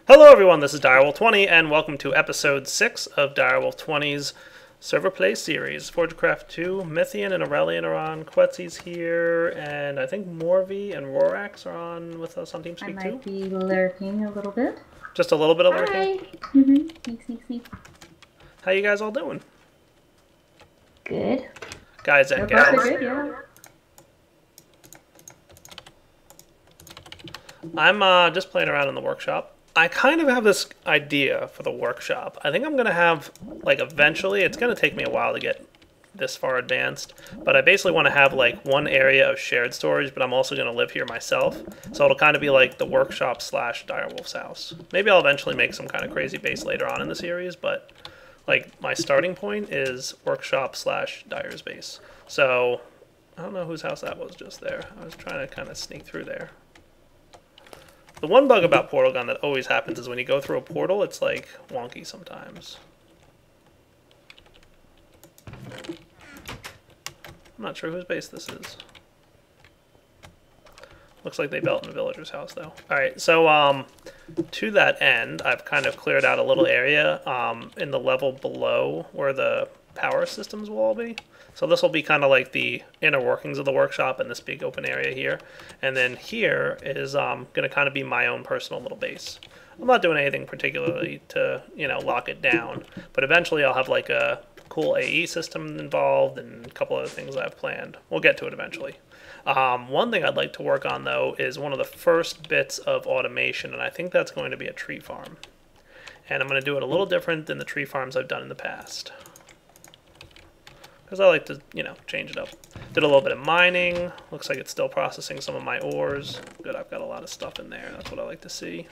Hello everyone, this is Direwolf20 and welcome to episode 6 of Direwolf20's server play series. Forgecraft2, Mythian and Aurelian are on, Quetsy's here, and I think Morvi and Rorax are on with us on TeamSpeak too. I might be lurking a little bit. Just a little bit of lurking? Sneak. How you guys all doing? Good. Guys and gals. Good, yeah. I'm just playing around in the workshop. I kind of have this idea for the workshop. I think I'm going to have, like, eventually, it's going to take me a while to get this far advanced, but I basically want to have, like, one area of shared storage, but I'm also going to live here myself. So it'll kind of be like the workshop slash Direwolf's house. Maybe I'll eventually make some kind of crazy base later on in the series, but, like, my starting point is workshop slash Dire's base. So I don't know whose house that was just there. I was trying to kind of sneak through there. The one bug about Portal Gun that always happens is when you go through a portal, it's like wonky sometimes. I'm not sure whose base this is. Looks like they built in the villager's house though. Alright, so to that end, I've kind of cleared out a little area in the level below where the power systems will all be. So this will be kind of like the inner workings of the workshop in this big open area here. And then here is going to kind of be my own personal little base. I'm not doing anything particularly to, you know, lock it down. But eventually I'll have like a cool AE system involved and a couple other things I've planned. We'll get to it eventually. One thing I'd like to work on, though, is one of the first bits of automation, and I think that's going to be a tree farm. And I'm going to do it a little different than the tree farms I've done in the past. Because I like to, you know, change it up. Did a little bit of mining. Looks like it's still processing some of my ores. Good, I've got a lot of stuff in there. That's what I like to see.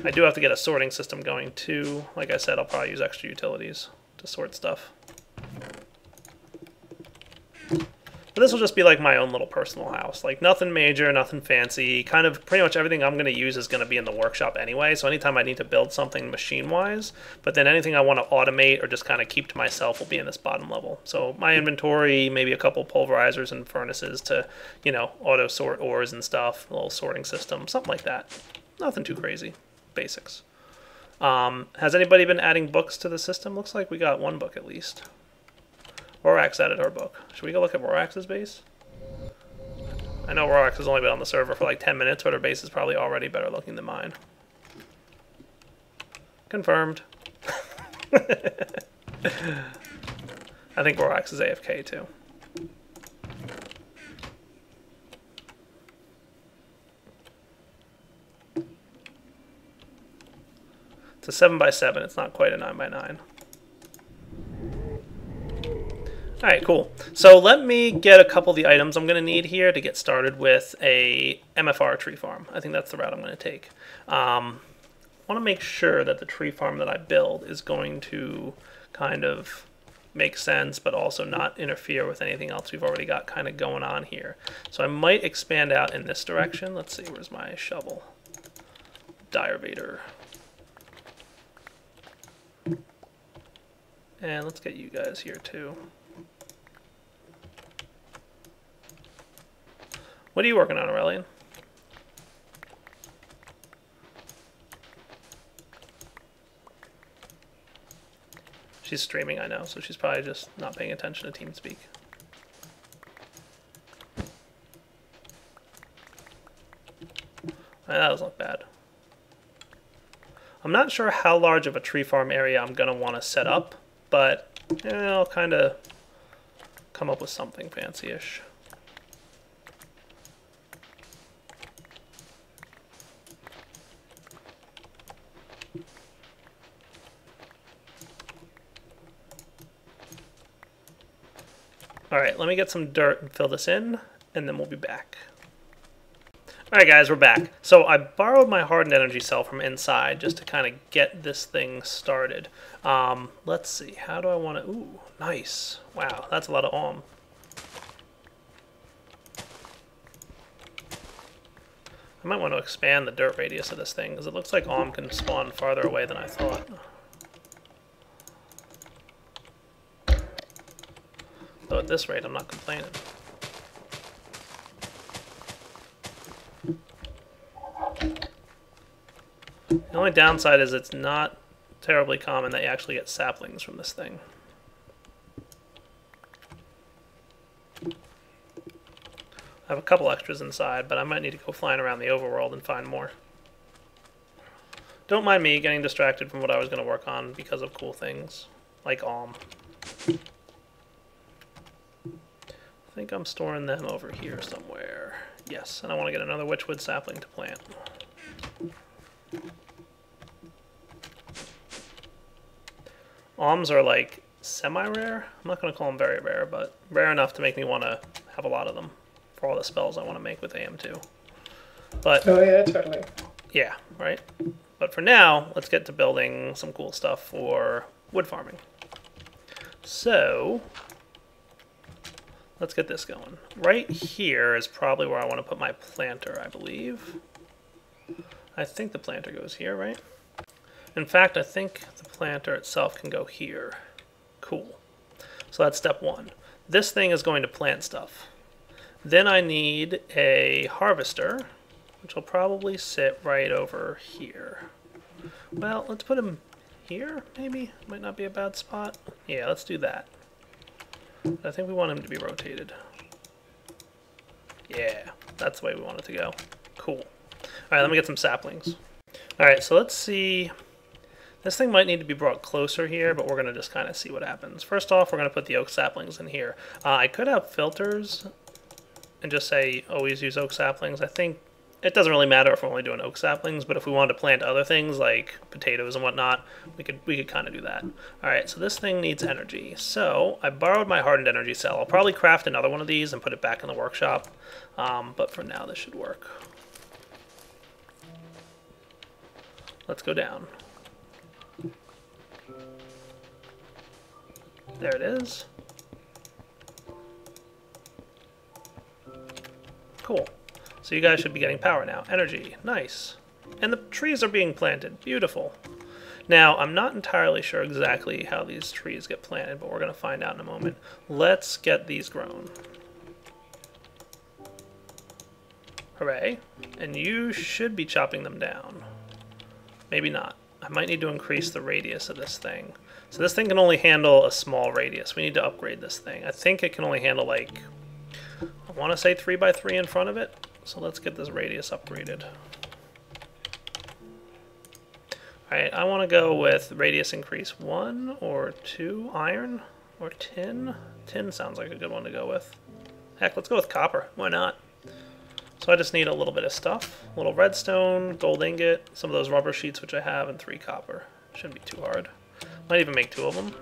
I do have to get a sorting system going, too. Like I said, I'll probably use extra utilities to sort stuff. But this will just be like my own little personal house. Like nothing major, nothing fancy. Kind of pretty much everything I'm going to use is going to be in the workshop anyway. So anytime I need to build something machine-wise, but then anything I want to automate or just kind of keep to myself will be in this bottom level. So my inventory, maybe a couple pulverizers and furnaces to, you know, auto-sort ores and stuff. A little sorting system, something like that. Nothing too crazy. Basics. Has anybody been adding books to the system? Looks like we got one book at least. Rorax added her book. Should we go look at Rorax's base? I know Rorax has only been on the server for like 10 minutes, but her base is probably already better looking than mine. Confirmed. I think Rorax is AFK too. It's a 7x7, it's not quite a 9x9. Alright, cool. So let me get a couple of the items I'm going to need here to get started with a MFR tree farm. I think that's the route I'm going to take. I want to make sure that the tree farm that I build is going to kind of make sense, but also not interfere with anything else we've already got kind of going on here. So I might expand out in this direction. Let's see, where's my shovel? Direvator. And let's get you guys here too. What are you working on, Aurelian? She's streaming, I know, so she's probably just not paying attention to TeamSpeak. That doesn't look bad. I'm not sure how large of a tree farm area I'm going to want to set up, but I'll kind of come up with something fancy-ish. Alright, let me get some dirt and fill this in, and then we'll be back. Alright guys, we're back. So I borrowed my hardened energy cell from inside just to kind of get this thing started. Let's see, how do I want to... Ooh, nice. Wow, that's a lot of ohm. I might want to expand the dirt radius of this thing, because it looks like ohm can spawn farther away than I thought. Though at this rate, I'm not complaining. The only downside is it's not terribly common that you actually get saplings from this thing. I have a couple extras inside, but I might need to go flying around the overworld and find more. Don't mind me getting distracted from what I was going to work on because of cool things, like Alm. I think I'm storing them over here somewhere. Yes, and I want to get another witchwood sapling to plant. Alms are like semi-rare. I'm not going to call them very rare, but rare enough to make me want to have a lot of them for all the spells I want to make with AM2. But oh yeah, totally. Yeah, right? But for now, let's get to building some cool stuff for wood farming. So, let's get this going. Right here is probably where I want to put my planter, I believe. I think the planter goes here, right? In fact, I think the planter itself can go here. Cool. So that's step one. This thing is going to plant stuff. Then I need a harvester, which will probably sit right over here. Well, let's put him here, maybe? Might not be a bad spot. Yeah, let's do that. I think we want him to be rotated. Yeah, that's the way we want it to go. Cool. Alright, let me get some saplings. Alright, so let's see. This thing might need to be brought closer here, but we're going to just kind of see what happens. First off, we're going to put the oak saplings in here. I could have filters and just say always use oak saplings. I think it doesn't really matter if we're only doing oak saplings, but if we wanted to plant other things like potatoes and whatnot, we could kind of do that. Alright, so this thing needs energy. So I borrowed my hardened energy cell. I'll probably craft another one of these and put it back in the workshop, but for now this should work. Let's go down. There it is. Cool. So you guys should be getting power now. Energy. Nice. And the trees are being planted. Beautiful. Now, I'm not entirely sure exactly how these trees get planted, but we're going to find out in a moment. Let's get these grown. Hooray. And you should be chopping them down. Maybe not. I might need to increase the radius of this thing. So this thing can only handle a small radius. We need to upgrade this thing. I think it can only handle like, I want to say 3x3 in front of it. So let's get this radius upgraded. Alright, I want to go with radius increase 1 or 2 iron or tin. Tin sounds like a good one to go with. Heck, let's go with copper. Why not? So I just need a little bit of stuff. A little redstone, gold ingot, some of those rubber sheets which I have, and 3 copper. Shouldn't be too hard. Might even make 2 of them.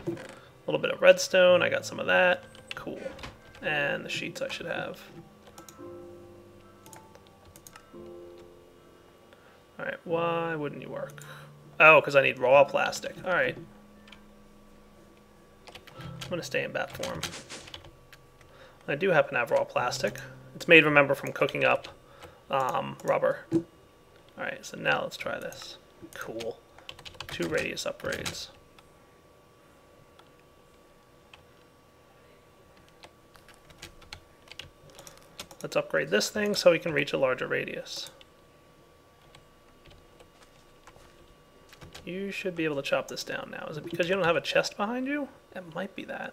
A little bit of redstone, I got some of that. Cool. And the sheets I should have. Alright, why wouldn't you work? Oh, because I need raw plastic. Alright. I'm going to stay in bat form. I do happen to have raw plastic. It's made, remember, from cooking up rubber. Alright, so now let's try this. Cool. 2 radius upgrades. Let's upgrade this thing so we can reach a larger radius. You should be able to chop this down now. Is it because you don't have a chest behind you? It might be that.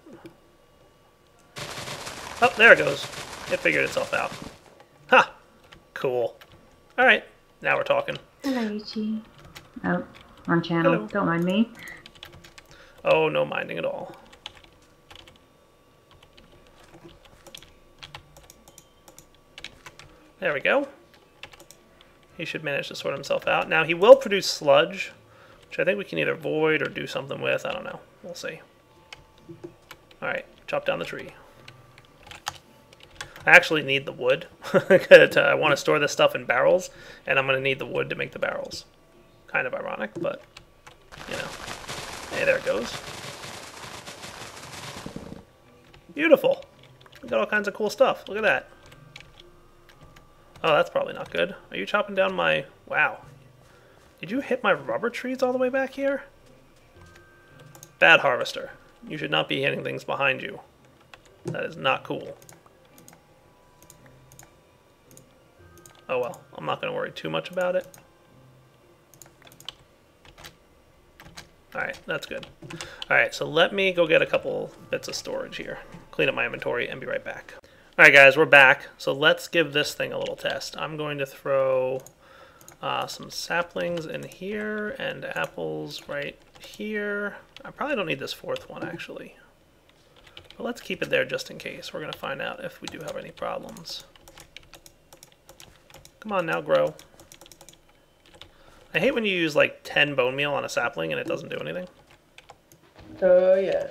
Oh, there it goes. It figured itself out. Ha! Cool. Alright, now we're talking. Hello, Yuchi. Oh, wrong channel. Hello. Don't mind me. Oh, no minding at all. There we go. He should manage to sort himself out. Now, he will produce sludge, which I think we can either void or do something with. I don't know. We'll see. Alright, chop down the tree. I actually need the wood. I want to store this stuff in barrels, and I'm going to need the wood to make the barrels. Kind of ironic, but, you know. Hey, there it goes. Beautiful. We got all kinds of cool stuff. Look at that. Oh, that's probably not good. Are you chopping down my... Wow. Did you hit my rubber trees all the way back here? Bad harvester. You should not be hitting things behind you. That is not cool. Oh well, I'm not going to worry too much about it. Alright, that's good. Alright, so let me go get a couple bits of storage here. Clean up my inventory and be right back. Alright guys, we're back. So let's give this thing a little test. I'm going to throw some saplings in here and apples right here. I probably don't need this fourth one actually. But let's keep it there just in case. We're going to find out if we do have any problems. Come on now, grow. I hate when you use like 10 bone meal on a sapling and it doesn't do anything. Oh, yeah.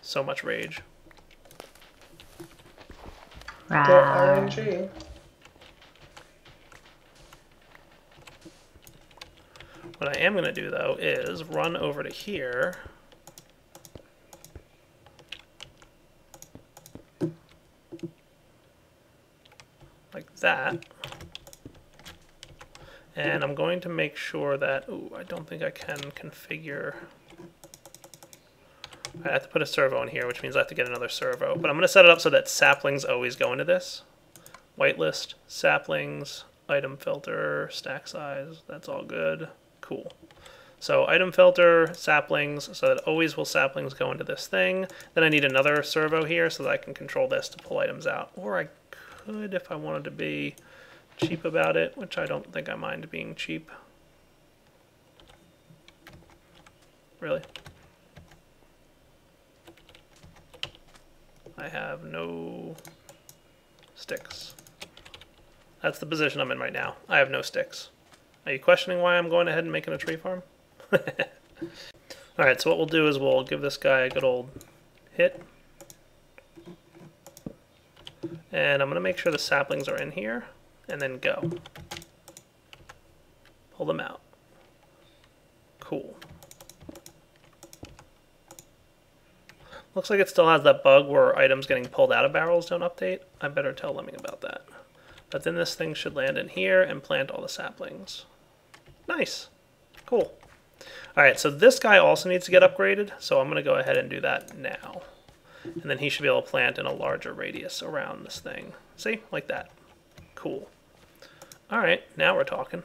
So much rage. The RNG. What I am going to do though is run over to here. Like that. And I'm going to make sure that, ooh, I don't think I can configure. I have to put a servo in here, which means I have to get another servo. But I'm going to set it up so that saplings always go into this. Whitelist, saplings, item filter, stack size, that's all good. Cool. So item filter, saplings, so that always will saplings go into this thing. Then I need another servo here so that I can control this to pull items out. Or I could, if I wanted to be cheap about it, which I don't think I mind being cheap. Really? I have no sticks. That's the position I'm in right now. I have no sticks. Are you questioning why I'm going ahead and making a tree farm? Alright, so what we'll do is we'll give this guy a good old hit. And I'm going to make sure the saplings are in here. And then go. Pull them out. Cool. Looks like it still has that bug where items getting pulled out of barrels don't update. I better tell Lemming about that. But then this thing should land in here and plant all the saplings. Nice. Cool. Alright, so this guy also needs to get upgraded, so I'm going to go ahead and do that now. And then he should be able to plant in a larger radius around this thing. See? Like that. Cool. Alright, now we're talking.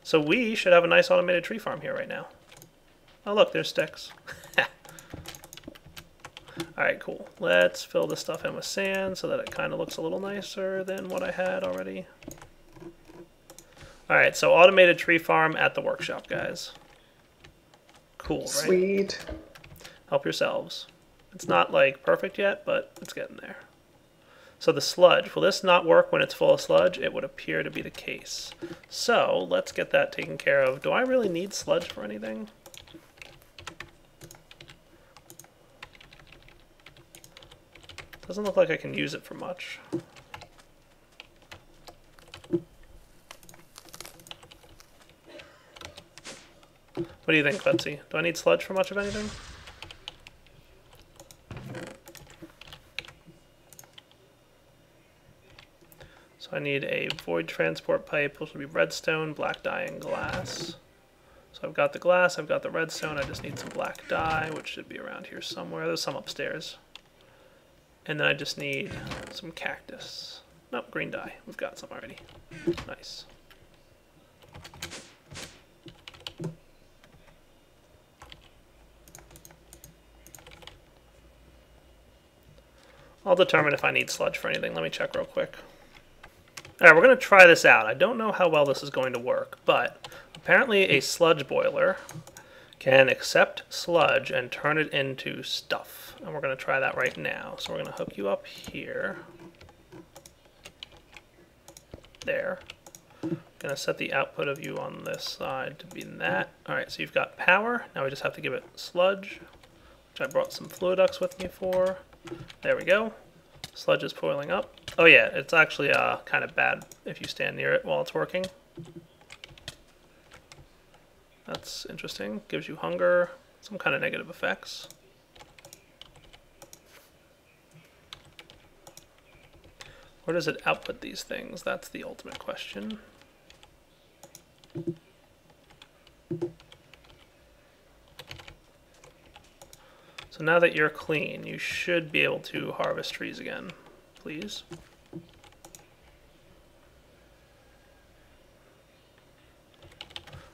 So we should have a nice automated tree farm here right now. Oh look, there's sticks. Alright, cool. Let's fill this stuff in with sand so that it kind of looks a little nicer than what I had already. Alright, so automated tree farm at the workshop, guys. Cool, right? Sweet. Help yourselves. It's not like perfect yet, but it's getting there. So the sludge, will this not work when it's full of sludge? It would appear to be the case. So let's get that taken care of. Do I really need sludge for anything? Doesn't look like I can use it for much. What do you think, Betsy? Do I need sludge for much of anything? So I need a void transport pipe, which will be redstone, black dye, and glass. So I've got the glass, I've got the redstone, I just need some black dye, which should be around here somewhere. There's some upstairs. And then I just need some cactus. Nope, green dye. We've got some already. Nice. I'll determine if I need sludge for anything. Let me check real quick. Alright, we're going to try this out. I don't know how well this is going to work, but apparently a sludge boiler can accept sludge and turn it into stuff. And we're going to try that right now. So we're going to hook you up here. There. Going to set the output of you on this side to be that. Alright, so you've got power. Now we just have to give it sludge, which I brought some fluiducts with me for. There we go. Sludge is boiling up. Oh yeah, it's actually kind of bad if you stand near it while it's working. That's interesting. Gives you hunger, some kind of negative effects. Where does it output these things? That's the ultimate question. So now that you're clean, you should be able to harvest trees again. Please.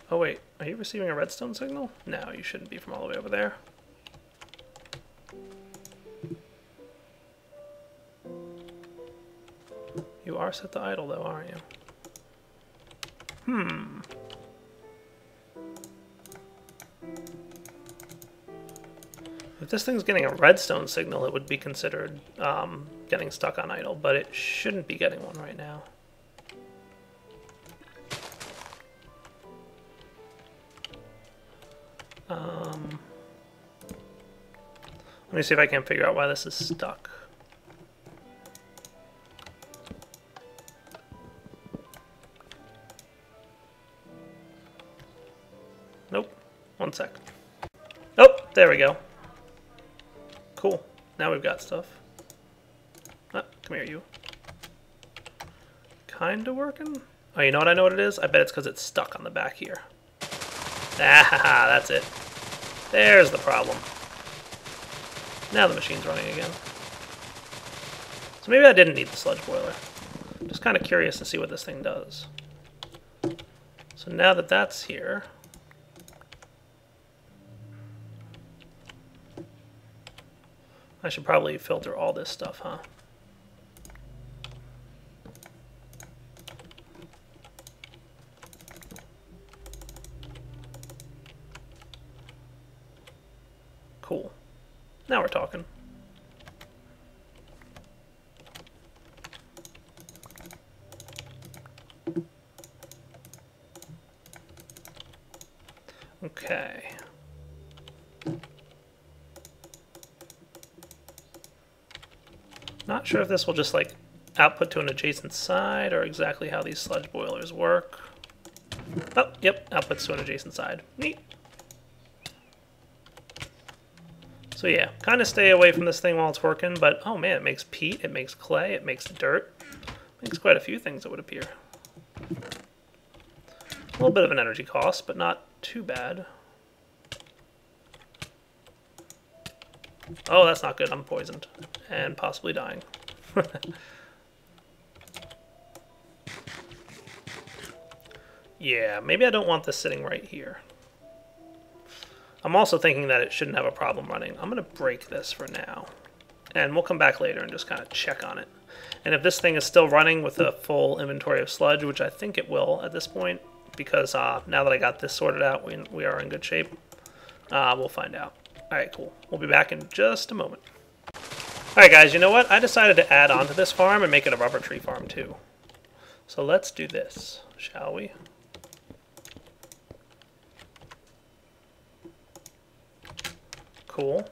Oh wait, are you receiving a redstone signal? No, you shouldn't be from all the way over there. You are set to idle though, aren't you? If this thing's getting a redstone signal, it would be considered getting stuck on idle, but it shouldn't be getting one right now. Let me see if I can figure out why this is stuck. Nope. One sec. Oh, there we go. Cool. Now we've got stuff. Ah, come here, you. Kinda working? Oh, you know what I know what it is? I bet it's because it's stuck on the back here. Ah, that's it. There's the problem. Now the machine's running again. So maybe I didn't need the sludge boiler. I'm just kind of curious to see what this thing does. So now that that's here, I should probably filter all this stuff, huh? Cool. Now we're talking. Okay. Not sure if this will just like output to an adjacent side or exactly how these sludge boilers work. Oh, yep, outputs to an adjacent side. Neat. So yeah, kind of stay away from this thing while it's working, but oh man, it makes peat, it makes clay, it makes dirt. It makes quite a few things, it would appear. A little bit of an energy cost, but not too bad. Oh, that's not good. I'm poisoned. And possibly dying. Yeah, maybe I don't want this sitting right here. I'm also thinking that it shouldn't have a problem running. I'm going to break this for now. And we'll come back later and just kind of check on it. And if this thing is still running with a full inventory of sludge, which I think it will at this point, because now that I got this sorted out, we are in good shape, we'll find out. Alright, cool. We'll be back in just a moment. Alright guys, you know what? I decided to add on to this farm and make it a rubber tree farm too. So let's do this, shall we? Cool.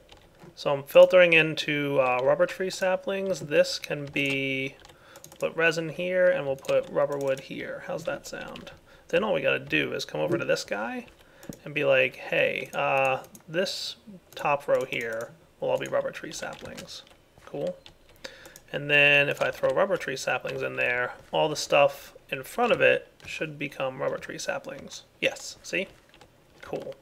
So I'm filtering into rubber tree saplings. This can be, put resin here and we'll put rubber wood here. How's that sound? Then all we gotta do is come over to this guy and be like, hey, this top row here will all be rubber tree saplings. Cool. And then if I throw rubber tree saplings in there, all the stuff in front of it should become rubber tree saplings. Yes, see? Cool.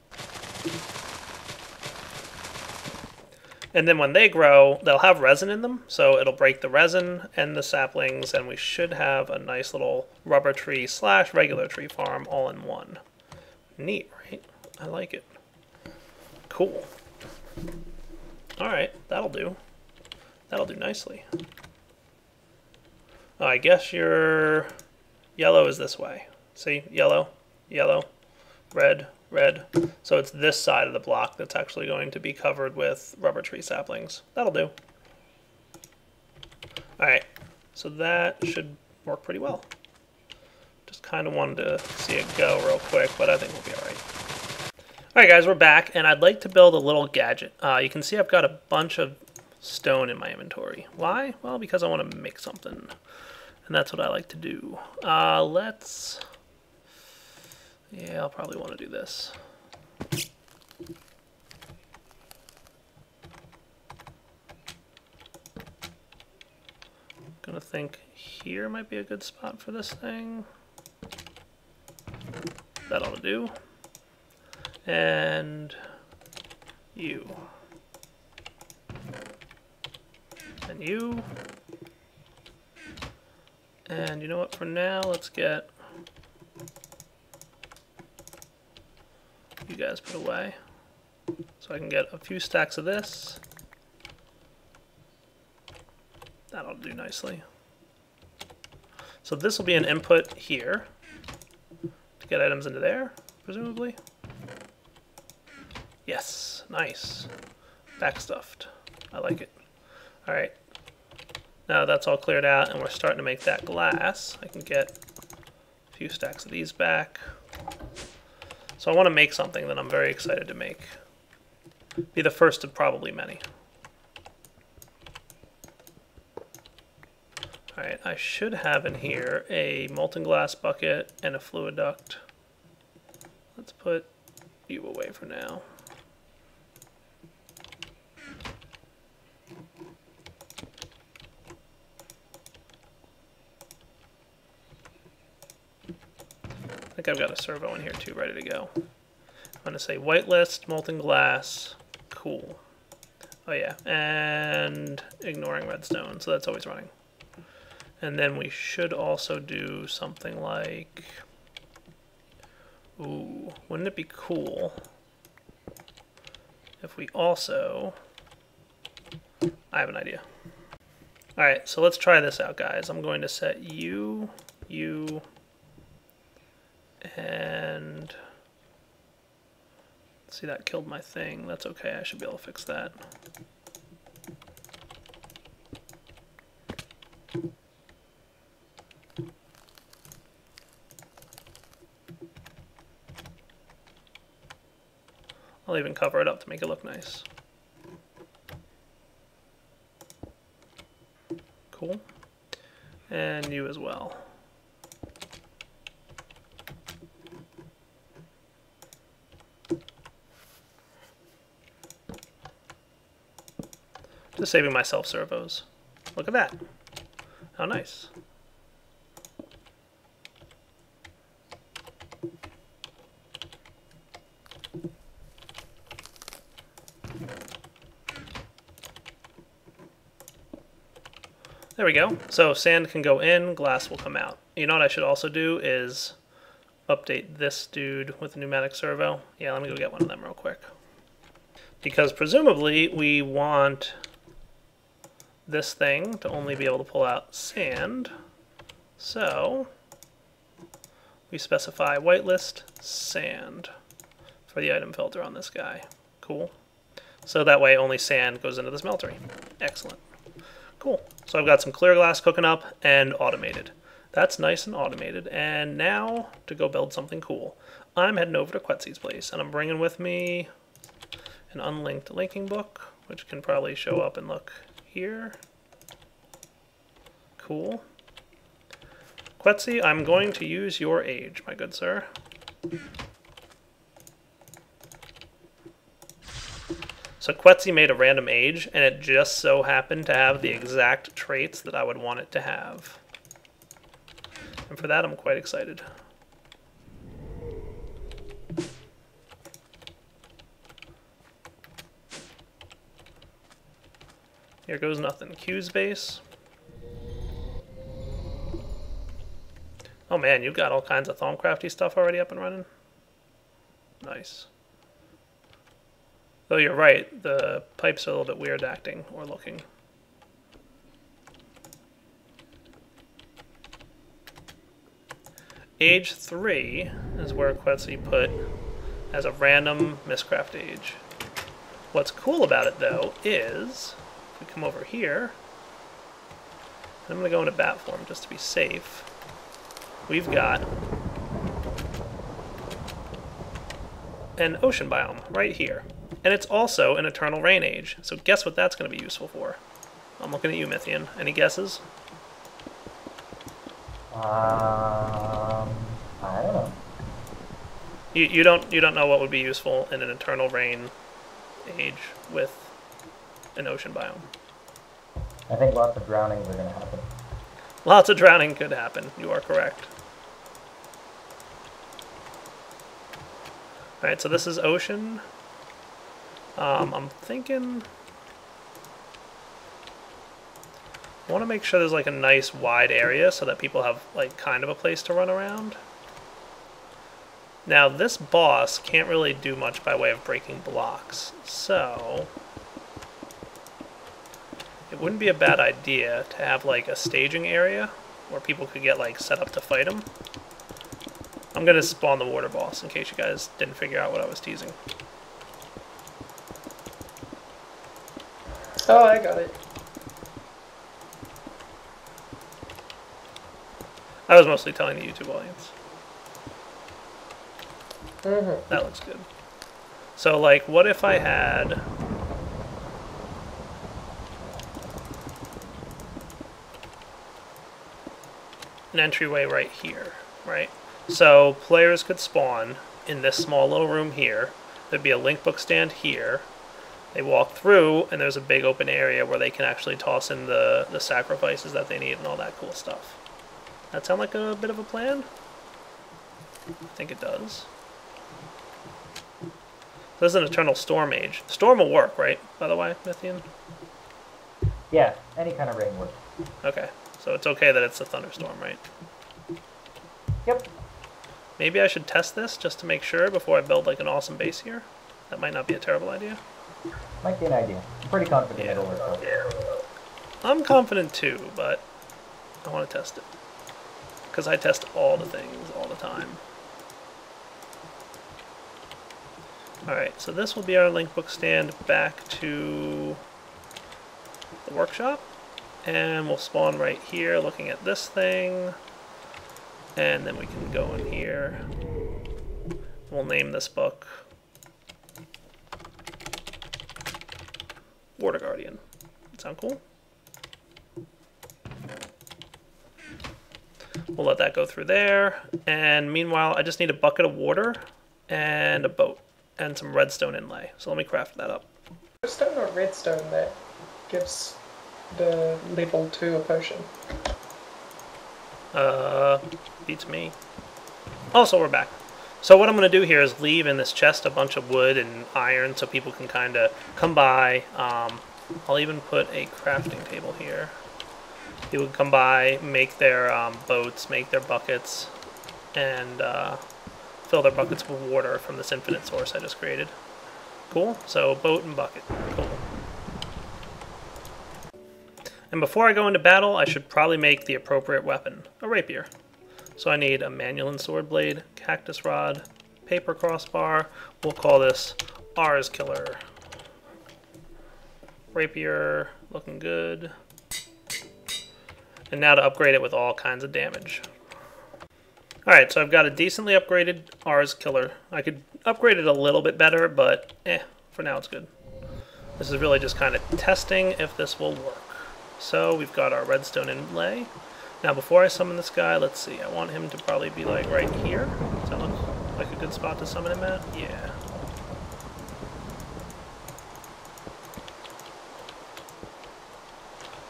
And then when they grow, they'll have resin in them, so it'll break the resin and the saplings, and we should have a nice little rubber tree / regular tree farm all in one. Neat, right? I like it. Cool. Alright, that'll do. That'll do nicely. Oh, I guess your yellow is this way. See? Yellow, yellow, red, red. So it's this side of the block that's actually going to be covered with rubber tree saplings. That'll do. Alright, so that should work pretty well. Just kind of wanted to see it go real quick, but I think we'll be alright. Alright guys, we're back, and I'd like to build a little gadget. You can see I've got a bunch of stone in my inventory. Why? Well, because I want to make something, and that's what I like to do. Yeah, I'll probably want to do this. I'm gonna think here might be a good spot for this thing. That ought to do. And you. And you. And you know what, for now, let's get you guys put away. So I can get a few stacks of this. That'll do nicely. So this will be an input here to get items into there, presumably. Yes, nice. Backstuffed. I like it. All right. Now that's all cleared out and we're starting to make that glass. I can get a few stacks of these back. So I want to make something that I'm very excited to make. Be the first of probably many. Alright, I should have in here a molten glass bucket and a fluid duct. Let's put you away for now. I think I've got a servo in here too, ready to go. I'm going to say whitelist, molten glass, cool. Oh yeah, and ignoring redstone, so that's always running. And then we should also do something like, ooh, wouldn't it be cool if we also, I have an idea. Alright, so let's try this out, guys. I'm going to set you, and see, that killed my thing. That's okay, I should be able to fix that. I'll even cover it up to make it look nice. Cool. And you as well. Just saving myself servos. Look at that. How nice. There we go. So sand can go in, glass will come out. You know what I should also do is update this dude with a pneumatic servo. Yeah, let me go get one of them real quick. Because presumably we want this thing to only be able to pull out sand. So we specify whitelist sand for the item filter on this guy. Cool. So that way only sand goes into the smeltery. Excellent. Cool. So I've got some clear glass cooking up and automated. That's nice and automated. And now to go build something cool. I'm heading over to Quetsy's place and I'm bringing with me an unlinked linking book, which can probably show up and look here. Cool. Quetsy, I'm going to use your age, my good sir. So Quetsy made a random age, and it just so happened to have the exact traits that I would want it to have. And for that, I'm quite excited. Here goes nothing. Q's base. Oh man, you've got all kinds of Thaumcrafty stuff already up and running. Nice. Though you're right, the pipes are a little bit weird acting or looking. Age 3 is where Quetsy put as a random miscraft age. What's cool about it though is, if we come over here, I'm going to go into bat form just to be safe. We've got an ocean biome right here. And it's also an eternal rain age. So guess what that's going to be useful for? I'm looking at you, Mythian. Any guesses? I don't know. You don't know what would be useful in an eternal rain age with an ocean biome. I think lots of drownings are going to happen. Lots of drowning could happen. You are correct. Alright, so this is ocean. I'm thinking I want to make sure there's like a nice wide area so that people have like kind of a place to run around. Now this boss can't really do much by way of breaking blocks, so it wouldn't be a bad idea to have like a staging area where people could get like set up to fight him. I'm gonna spawn the water boss in case you guys didn't figure out what I was teasing. Oh, I got it. I was mostly telling the YouTube audience. Mm-hmm. That looks good. So, like, what if I had... an entryway right here, right? So, players could spawn in this small little room here. There'd be a link book stand here. They walk through, and there's a big open area where they can actually toss in the sacrifices that they need and all that cool stuff. That sound like a bit of a plan? I think it does. This is an Eternal Storm Age. Storm will work, right, by the way, Mythian? Yeah, any kind of rain works. Okay, so it's okay that it's a thunderstorm, right? Yep. Maybe I should test this just to make sure before I build like an awesome base here. That might not be a terrible idea. Might be an idea. I'm pretty confident it'll work out. I'm confident too, but I want to test it. Because I test all the things all the time. Alright, so this will be our link book stand back to the workshop. And we'll spawn right here looking at this thing. And then we can go in here. We'll name this book Water Guardian. Sound cool? We'll let that go through there. And meanwhile, I just need a bucket of water and a boat and some redstone inlay. So let me craft that up. Redstone or redstone that gives the level 2 a potion? Beats me. Oh, so we're back. So what I'm going to do here is leave in this chest a bunch of wood and iron so people can kind of come by. I'll even put a crafting table here. People can come by, make their boats, make their buckets, and fill their buckets with water from this infinite source I just created. Cool? So boat and bucket. Cool. And before I go into battle, I should probably make the appropriate weapon, a rapier. So I need a Manulan sword blade, cactus rod, paper crossbar. We'll call this R's Killer. Rapier, looking good. And now to upgrade it with all kinds of damage. Alright, so I've got a decently upgraded R's Killer. I could upgrade it a little bit better, but for now it's good. This is really just kind of testing if this will work. So we've got our redstone inlay. Now before I summon this guy, let's see, I want him to probably be like right here. Does that look like a good spot to summon him at? Yeah.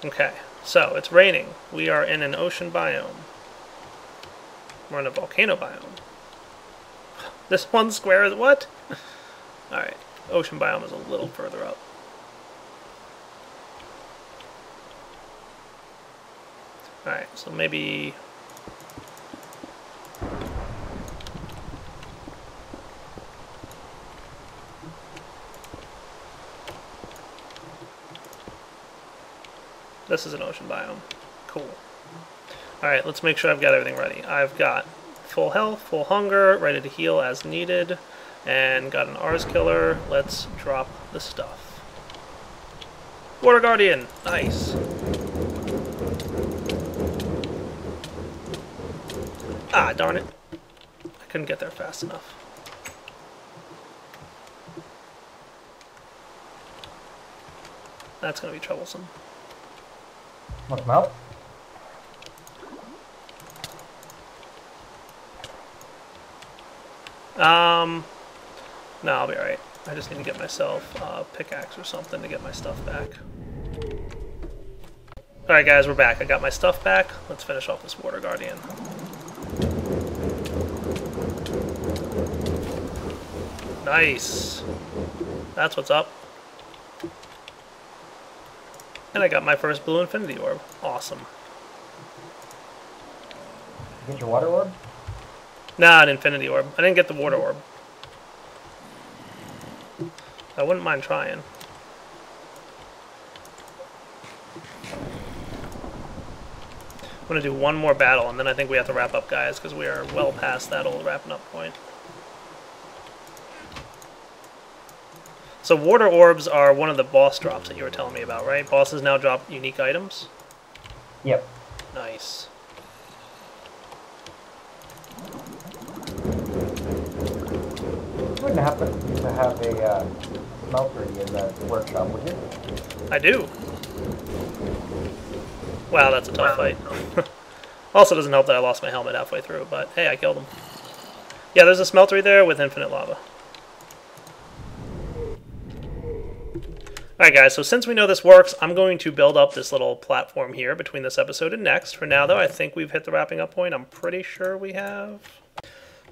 Okay, so it's raining. We are in an ocean biome. We're in a volcano biome. This one square is what? Alright, ocean biome is a little further up. Alright, so maybe... this is an ocean biome. Cool. Alright, let's make sure I've got everything ready. I've got full health, full hunger, ready to heal as needed, and got an R's Killer. Let's drop the stuff. Water Guardian! Nice! Ah, darn it. I couldn't get there fast enough. That's going to be troublesome. Want some help? No, I'll be alright. I just need to get myself a pickaxe or something to get my stuff back. Alright guys, we're back. I got my stuff back. Let's finish off this Water Guardian. Nice. That's what's up. And I got my first blue infinity orb. Awesome. Get your water orb? Nah, an infinity orb. I didn't get the water orb. I wouldn't mind trying. I'm going to do one more battle, and then I think we have to wrap up, guys, because we are well past that old wrapping up point. So water orbs are one of the boss drops that you were telling me about, right? Bosses now drop unique items? Yep. Nice. You wouldn't happen to have a smeltery in the workshop, would you? I do. Wow, that's a tough fight. Also doesn't help that I lost my helmet halfway through, but hey, I killed him. Yeah, there's a smeltery there with infinite lava. Alright guys, so since we know this works, I'm going to build up this little platform here between this episode and next. For now though, I think we've hit the wrapping up point. I'm pretty sure we have.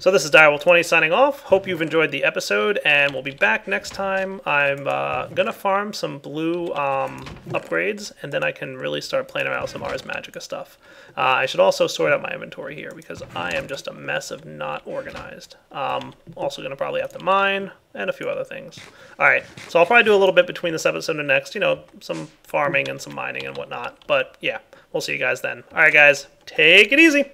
So this is Direwolf20 signing off. Hope you've enjoyed the episode, and we'll be back next time. I'm going to farm some blue upgrades, and then I can really start playing around with some Ars Magica stuff. I should also sort out my inventory here, because I am just a mess of not organized. Also going to probably have to mine, and a few other things. Alright, so I'll probably do a little bit between this episode and next, you know, some farming and some mining and whatnot. But yeah, we'll see you guys then. Alright guys, take it easy!